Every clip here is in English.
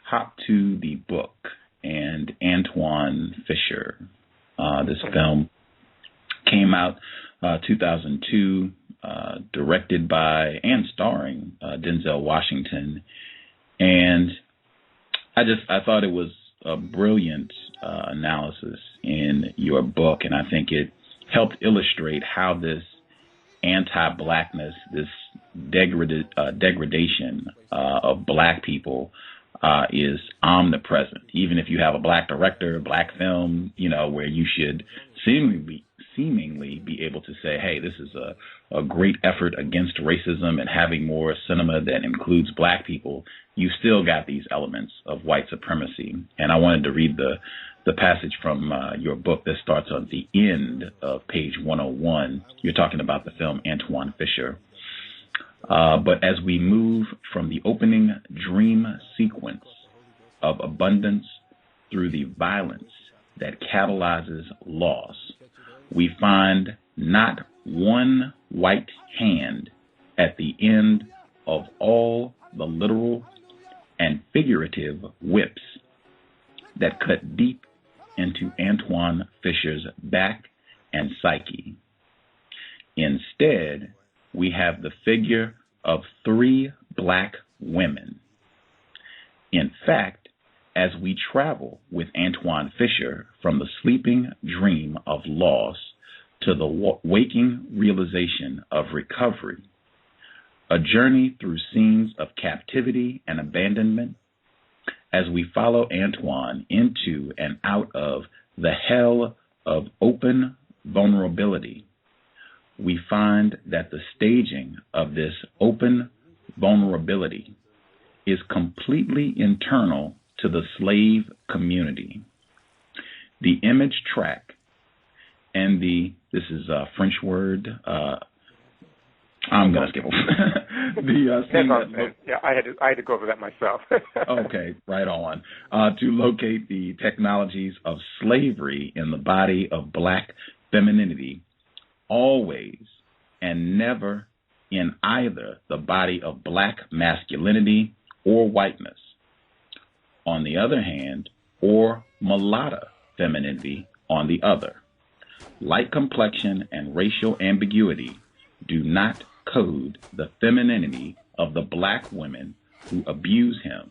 hop to the book and Antwone Fisher. This film came out 2002, directed by and starring Denzel Washington, and I thought it was a brilliant analysis in your book, and I think it helped illustrate how this anti-Blackness, this degradation of Black people is omnipresent. Even if you have a Black director, Black film, where you should seemingly be able to say, hey, this is a great effort against racism and having more cinema that includes Black people, you still got these elements of white supremacy. And I wanted to read the passage from your book that starts on the end of page 101. You're talking about the film Antwone Fisher. But as we move from the opening dream sequence of abundance through the violence that catalyzes loss, we find not one white hand at the end of all the literal and figurative whips that cut deep into Antwone Fisher's back and psyche. Instead, we have the figure of 3 Black women. In fact, as we travel with Antwone Fisher from the sleeping dream of loss to the waking realization of recovery, a journey through scenes of captivity and abandonment, as we follow Antwone into and out of the hell of open vulnerability, we find that the staging of this open vulnerability is completely internal to the slave community. The image track and this is a French word, I'm going to skip over. I had to go over that myself. Okay, right on. To locate the technologies of slavery in the body of Black femininity, always and never in either the body of Black masculinity or whiteness. On the other hand, or mulatto femininity on the other. Light complexion and racial ambiguity do not code the femininity of the Black women who abuse him,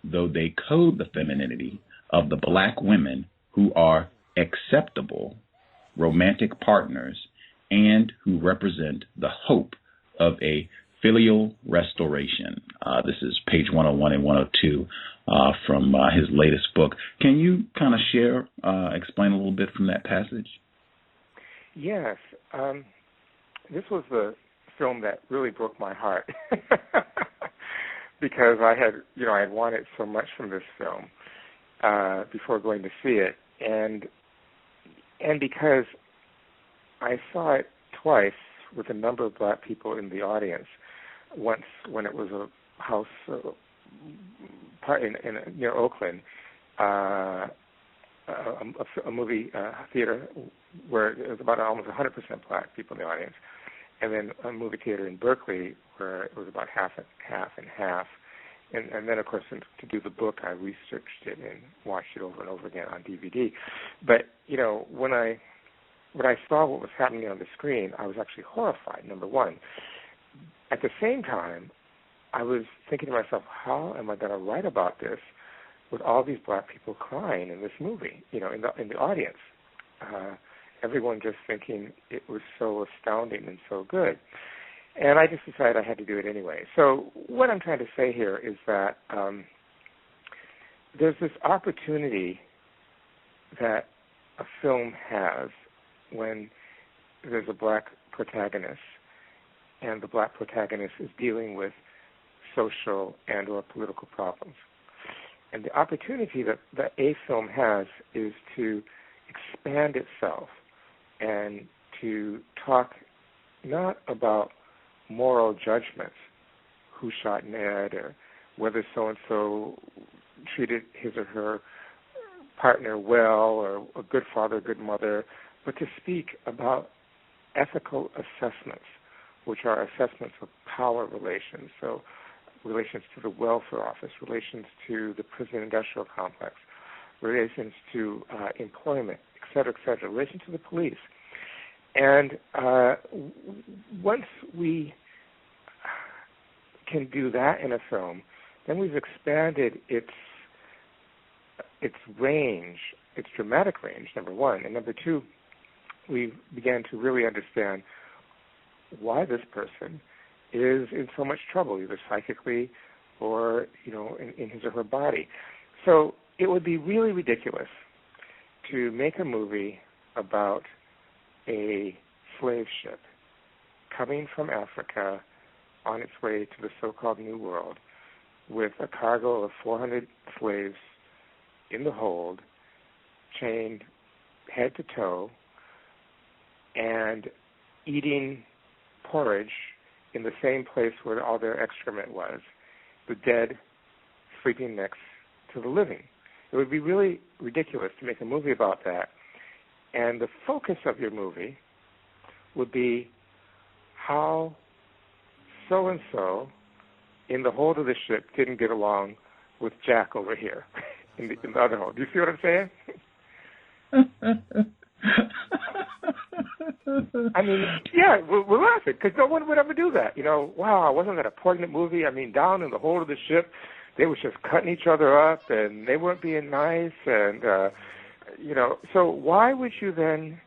though they code the femininity of the Black women who are acceptable romantic partners and who represent the hope of a filial restoration. This is page 101 and 102 from his latest book. Can you kind of explain a little bit from that passage? Yes. This was the film that really broke my heart because I had wanted so much from this film before going to see it, and because I saw it twice with a number of Black people in the audience. Once when it was a house near Oakland, a movie theater where it was about almost 100% Black people in the audience, and then a movie theater in Berkeley where it was about half and half. And then, of course, to do the book, I researched it and watched it over and over again on DVD. But, when I saw what was happening on the screen, I was actually horrified, number one. At the same time, I was thinking to myself, how am I going to write about this with all these Black people crying in this movie, in the audience? Everyone just thinking it was so astounding and so good. And I just decided I had to do it anyway. So what I'm trying to say here is that there's this opportunity that a film has when there's a Black protagonist and the Black protagonist is dealing with social and or political problems. And the opportunity that a film has is to expand itself and to talk not about moral judgments, who shot Ned or whether so-and-so treated his or her partner well or a good father, good mother, but to speak about ethical assessments, which are assessments of power relations. So relations to the welfare office, relations to the prison industrial complex, relations to employment, et cetera, relations to the police. And once we can do that in a film, then we've expanded its range, its dramatic range, number one. And number two, we began to really understand why this person is in so much trouble, either psychically or, in his or her body. So it would be really ridiculous to make a movie about a slave ship coming from Africa on its way to the so-called New World with a cargo of 400 slaves in the hold, chained head to toe, and eating porridge in the same place where all their excrement was, the dead sleeping next to the living. It would be really ridiculous to make a movie about that. And the focus of your movie would be how so-and-so in the hold of the ship didn't get along with Jack over here in the other hold. Do you see what I'm saying? I mean, yeah, we're laughing because no one would ever do that. Wow, wasn't that a poignant movie? I mean, down in the hold of the ship, they were just cutting each other up and they weren't being nice. And, so why would you then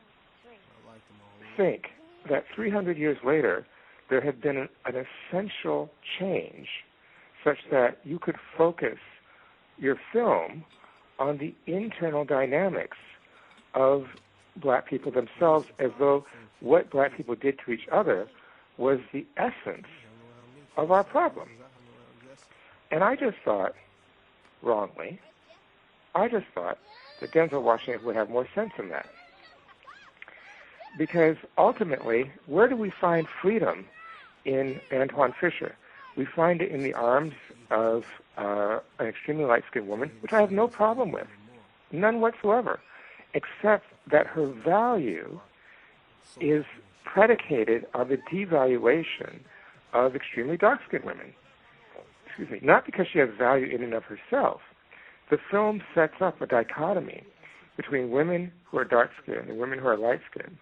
think that 300 years later there had been an essential change such that you could focus your film on the internal dynamics of black people themselves, as though what black people did to each other was the essence of our problem? And I just thought, wrongly, that Denzel Washington would have more sense in that. Because ultimately, where do we find freedom in Antwone Fisher? We find it in the arms of an extremely light-skinned woman, which I have no problem with, none whatsoever, except that her value is predicated on the devaluation of extremely dark-skinned women. Excuse me, not because she has value in and of herself. The film sets up a dichotomy between women who are dark-skinned and women who are light-skinned,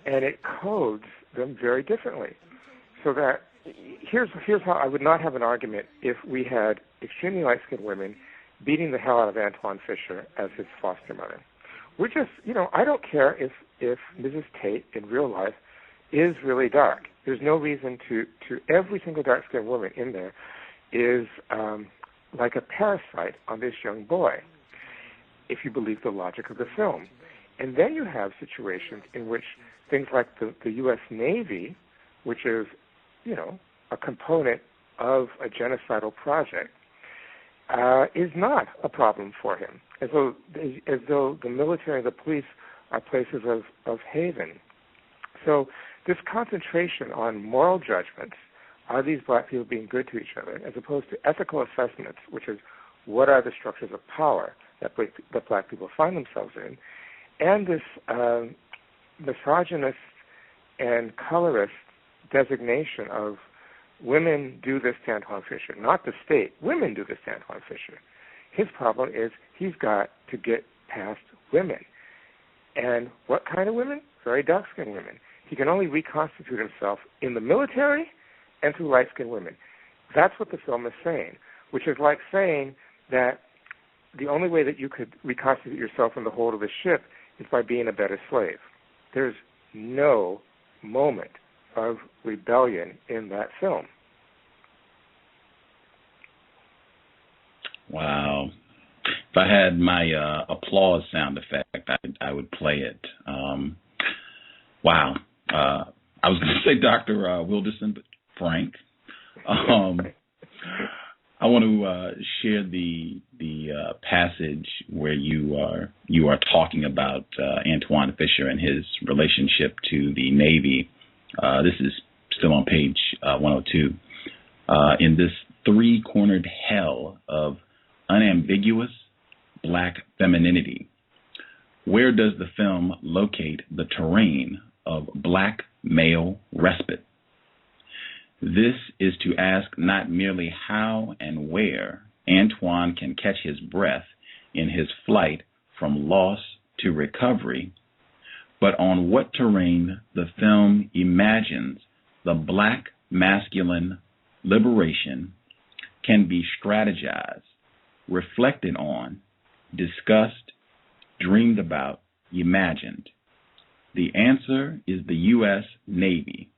and it codes them very differently. So that here's how I would not have an argument if we had extremely light-skinned women beating the hell out of Antwone Fisher as his foster mother. We're just, I don't care if Mrs. Tate in real life is really dark. There's no reason to every single dark-skinned woman in there is like a parasite on this young boy, if you believe the logic of the film. And then you have situations in which things like the U.S. Navy, which is, a component of a genocidal project, is not a problem for him, as though the military and the police are places of haven. So this concentration on moral judgments, are these black people being good to each other, as opposed to ethical assessments, which is what are the structures of power that black people find themselves in, and this misogynist and colorist designation of women do this to Antwone Fisher, not the state. Women do this to Antwone Fisher. His problem is he's got to get past women. And what kind of women? Very dark-skinned women. He can only reconstitute himself in the military and through light-skinned women. That's what the film is saying, which is like saying that the only way that you could reconstitute yourself in the hold of the ship is by being a better slave. There's no moment of rebellion in that film. Wow. If I had my applause sound effect, I would play it. Wow. I was going to say Dr. Wilderson, but Frank. I want to share the passage where you are talking about Antwone Fisher and his relationship to the Navy. This is still on page 102. In this three-cornered hell of unambiguous black femininity, where does the film locate the terrain of black male respite? This is to ask not merely how and where Antwone can catch his breath in his flight from loss to recovery, but on what terrain the film imagines the black masculine liberation can be strategized, reflected on, discussed, dreamed about, imagined. The answer is the U.S. Navy,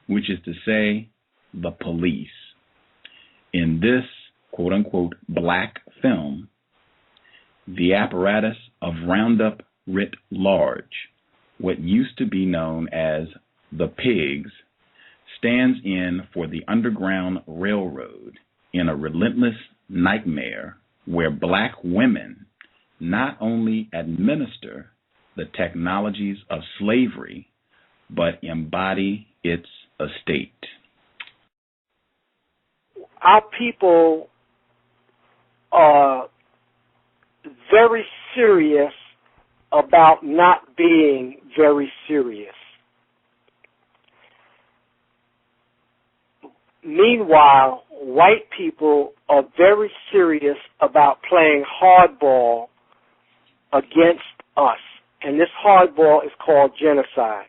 which is to say, the police. In this quote-unquote black film, the apparatus of Roundup writ large, what used to be known as the pigs, stands in for the Underground Railroad in a relentless nightmare where black women not only administer the technologies of slavery, but embody its estate. Our people are very serious about not being very serious. Meanwhile, white people are very serious about playing hardball against us. And this hardball is called genocide.